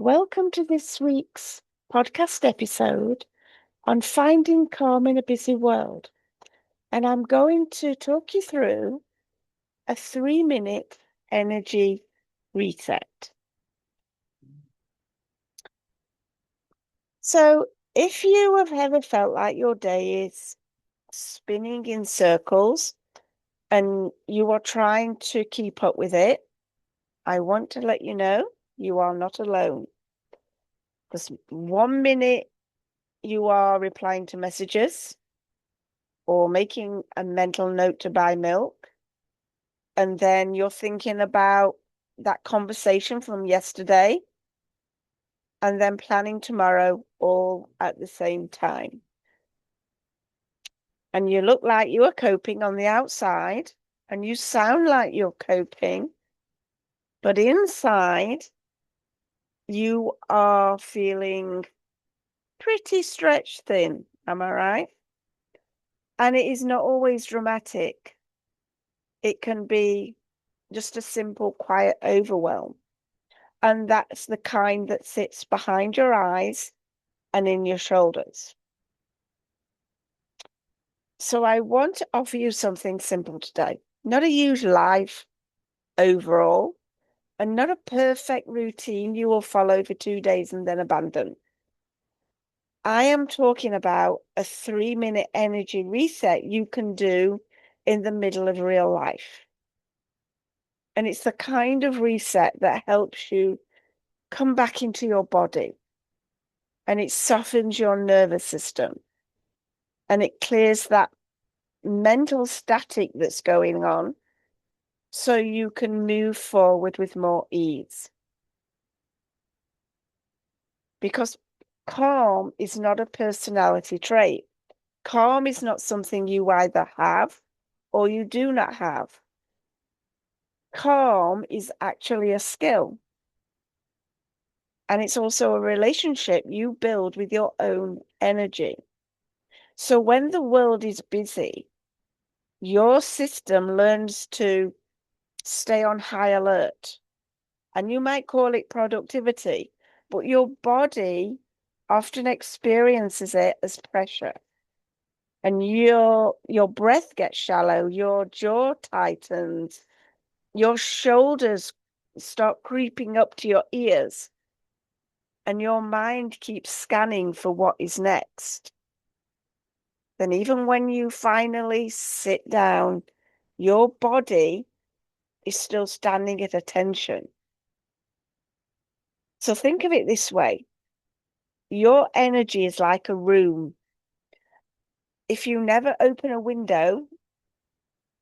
Welcome to this week's podcast episode on finding calm in a busy world. And I'm going to talk you through a 3-minute energy reset. So, if you have ever felt like your day is spinning in circles and you are trying to keep up with it, I want to let you know you are not alone. Because 1 minute you are replying to messages or making a mental note to buy milk, and then you're thinking about that conversation from yesterday and then planning tomorrow all at the same time. And you look like you are coping on the outside and you sound like you're coping, but inside you are feeling pretty stretched thin. Am I right? And it is not always dramatic. It can be just a simple, quiet overwhelm. And that's the kind that sits behind your eyes and in your shoulders. So I want to offer you something simple today. Not a huge life overall, and not a perfect routine you will follow for 2 days and then abandon. I am talking about a 3-minute energy reset you can do in the middle of real life. And it's the kind of reset that helps you come back into your body, and it softens your nervous system, and it clears that mental static that's going on so you can move forward with more ease. Because calm is not a personality trait. Calm is not something you either have or you do not have. Calm is actually a skill. And it's also a relationship you build with your own energy. So when the world is busy, your system learns to stay on high alert. And you might call it productivity, but your body often experiences it as pressure. And your breath gets shallow, your jaw tightens, your shoulders start creeping up to your ears, and your mind keeps scanning for what is next. Then even when you finally sit down, your body is still standing at attention. So think of it this way. Your energy is like a room. If you never open a window,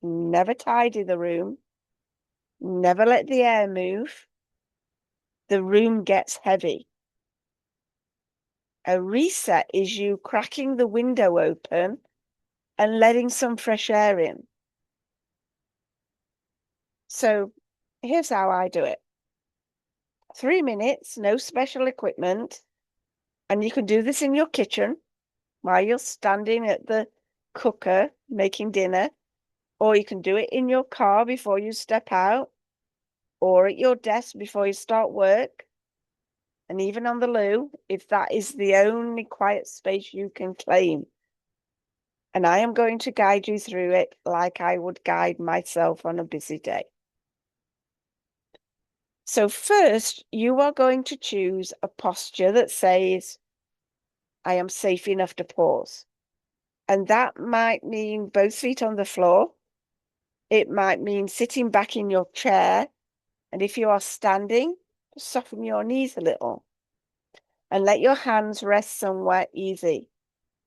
never tidy the room, never let the air move, the room gets heavy. A reset is you cracking the window open and letting some fresh air in. So here's how I do it. 3 minutes, no special equipment. And you can do this in your kitchen while you're standing at the cooker making dinner, or you can do it in your car before you step out, or at your desk before you start work, and even on the loo, if that is the only quiet space you can claim. And I am going to guide you through it like I would guide myself on a busy day. So first, you are going to choose a posture that says, I am safe enough to pause. And that might mean both feet on the floor. It might mean sitting back in your chair. And if you are standing, soften your knees a little and let your hands rest somewhere easy,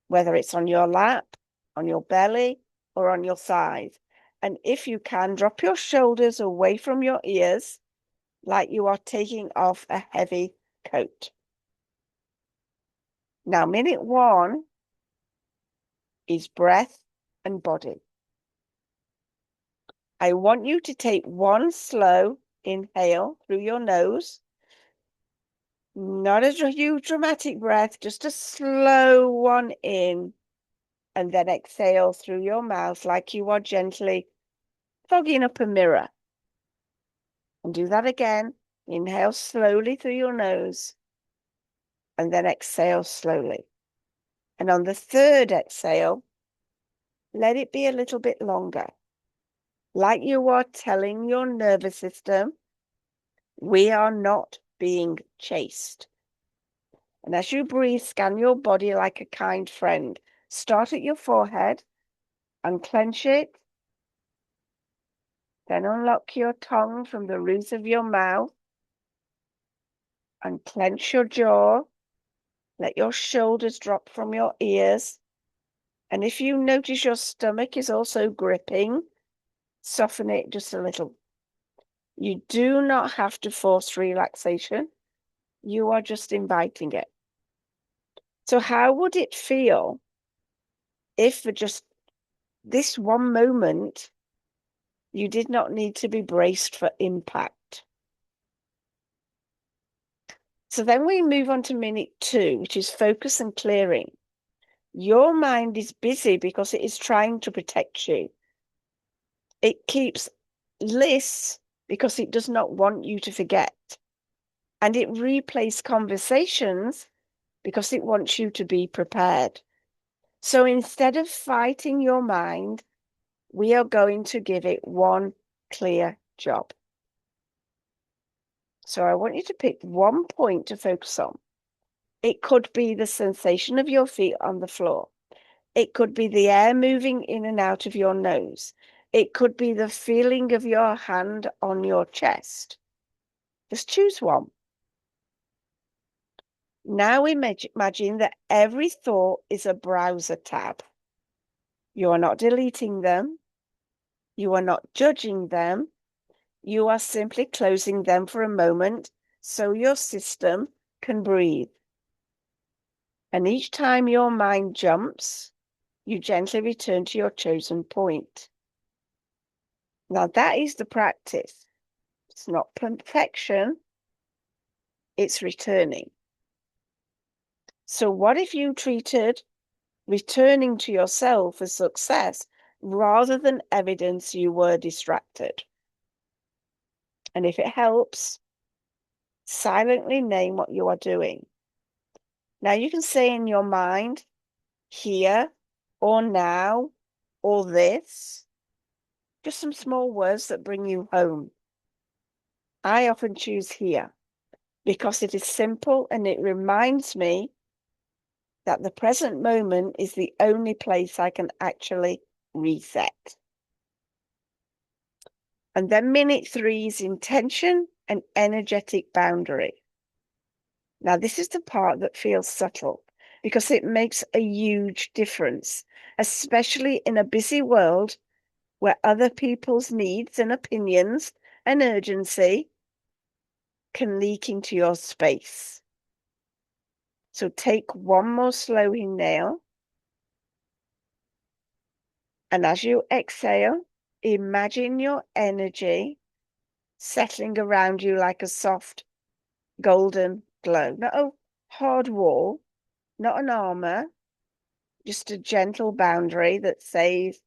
whether it's on your lap, on your belly, or on your side. And if you can, drop your shoulders away from your ears like you are taking off a heavy coat. Now, minute 1 is breath and body. I want you to take 1 slow inhale through your nose. Not a huge dramatic breath, just a slow one in, and then exhale through your mouth like you are gently fogging up a mirror. And do that again. Inhale slowly through your nose and then exhale slowly. And on the third exhale, let it be a little bit longer. Like you are telling your nervous system, we are not being chased. And as you breathe, scan your body like a kind friend. Start at your forehead, unclench it, then unlock your tongue from the roof of your mouth, unclench your jaw, let your shoulders drop from your ears. And if you notice your stomach is also gripping, soften it just a little. You do not have to force relaxation. You are just inviting it. So how would it feel if for just this one moment, you did not need to be braced for impact? So then we move on to minute 2, which is focus and clearing. Your mind is busy because it is trying to protect you. It keeps lists because it does not want you to forget. And it replays conversations because it wants you to be prepared. So instead of fighting your mind, we are going to give it one clear job. So I want you to pick one point to focus on. It could be the sensation of your feet on the floor. It could be the air moving in and out of your nose. It could be the feeling of your hand on your chest. Just choose one. Now imagine that every thought is a browser tab. You are not deleting them. You are not judging them. You are simply closing them for a moment so your system can breathe. And each time your mind jumps, you gently return to your chosen point. Now that is the practice. It's not perfection, it's returning. So what if you treated returning to yourself as success rather than evidence you were distracted? And if it helps, silently name what you are doing. Now you can say in your mind, here, or now, or this, just some small words that bring you home. I often choose here because it is simple and it reminds me that the present moment is the only place I can actually reset. And then minute 3 is intention and energetic boundary. Now, this is the part that feels subtle because it makes a huge difference, especially in a busy world where other people's needs and opinions and urgency can leak into your space. So take one more slow inhale. And as you exhale, imagine your energy settling around you like a soft golden glow. Not a hard wall, not an armor, just a gentle boundary that says,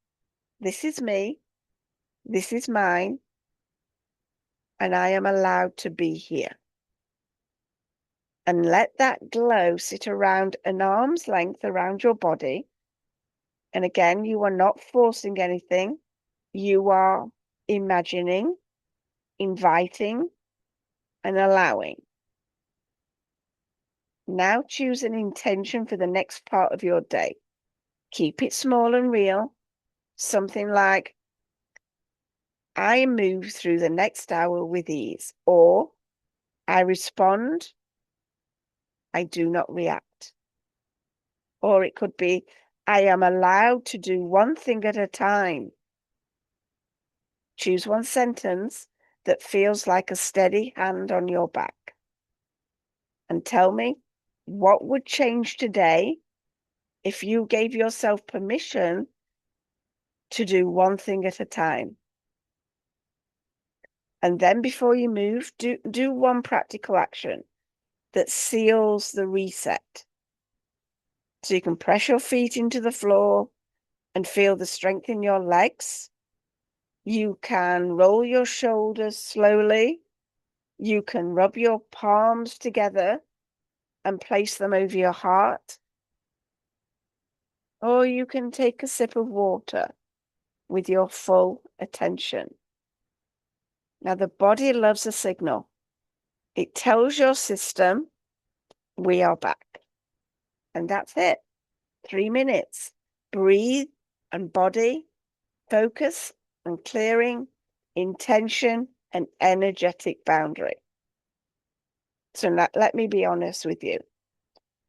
this is me, this is mine, and I am allowed to be here. And let that glow sit around an arm's length around your body. And again, you are not forcing anything. You are imagining, inviting, and allowing. Now choose an intention for the next part of your day. Keep it small and real. Something like, I move through the next hour with ease, or I respond, I do not react. Or it could be, I am allowed to do one thing at a time. Choose one sentence that feels like a steady hand on your back. And tell me, what would change today if you gave yourself permission to do one thing at a time? And then before you move, do one practical action that seals the reset. So you can press your feet into the floor and feel the strength in your legs. You can roll your shoulders slowly. You can rub your palms together and place them over your heart. Or you can take a sip of water with your full attention. Now, the body loves a signal. It tells your system, we are back. And that's it. 3 minutes. Breathe and body, focus and clearing, intention and energetic boundary. So let me be honest with you.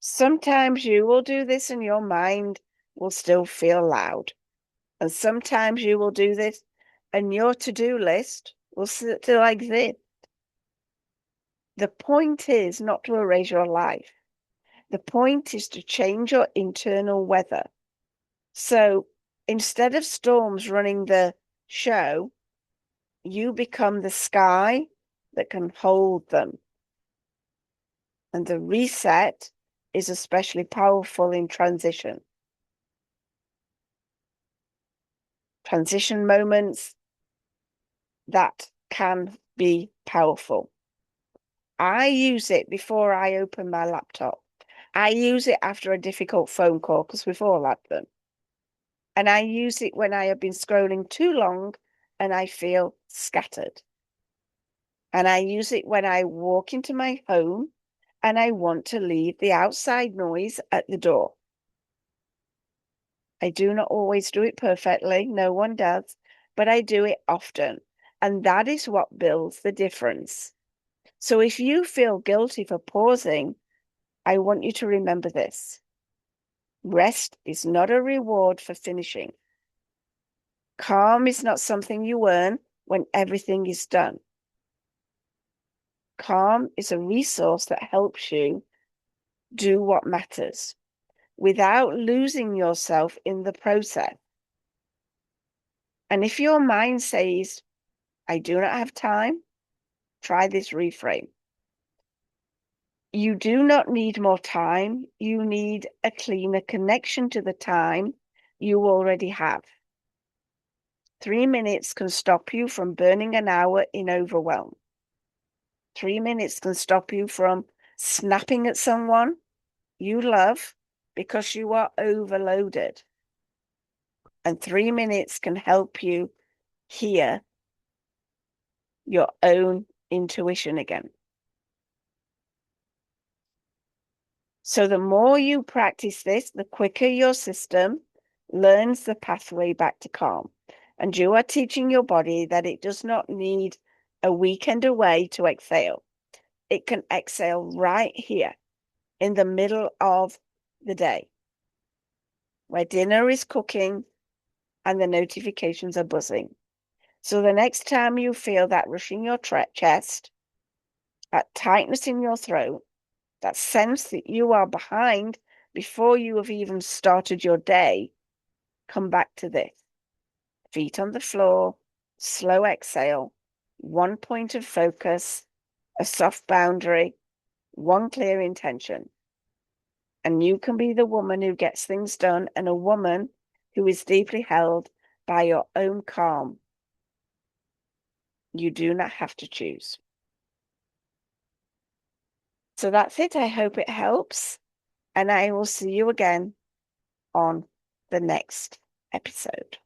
Sometimes you will do this and your mind will still feel loud. And sometimes you will do this and your to-do list will still exist. The point is not to erase your life. The point is to change your internal weather. So instead of storms running the show, you become the sky that can hold them. And the reset is especially powerful in transition. Transition moments that can be powerful. I use it before I open my laptop. I use it after a difficult phone call because we've all had them. And I use it when I have been scrolling too long and I feel scattered. And I use it when I walk into my home and I want to leave the outside noise at the door. I do not always do it perfectly. No one does, but I do it often. And that is what builds the difference. So if you feel guilty for pausing, I want you to remember this. Rest is not a reward for finishing. Calm is not something you earn when everything is done. Calm is a resource that helps you do what matters without losing yourself in the process. And if your mind says, I do not have time, try this reframe. You do not need more time. You need a cleaner connection to the time you already have. 3 minutes can stop you from burning an hour in overwhelm. 3 minutes can stop you from snapping at someone you love because you are overloaded. And 3 minutes can help you hear your own intuition again. So the more you practice this, the quicker your system learns the pathway back to calm. And you are teaching your body that it does not need a weekend away to exhale. It can exhale right here in the middle of the day, where dinner is cooking and the notifications are buzzing. So the next time you feel that rush in your chest, that tightness in your throat, that sense that you are behind before you have even started your day, come back to this. Feet on the floor, slow exhale, one point of focus, a soft boundary, one clear intention. And you can be the woman who gets things done and a woman who is deeply held by your own calm. You do not have to choose. So that's it. I hope it helps. And I will see you again on the next episode.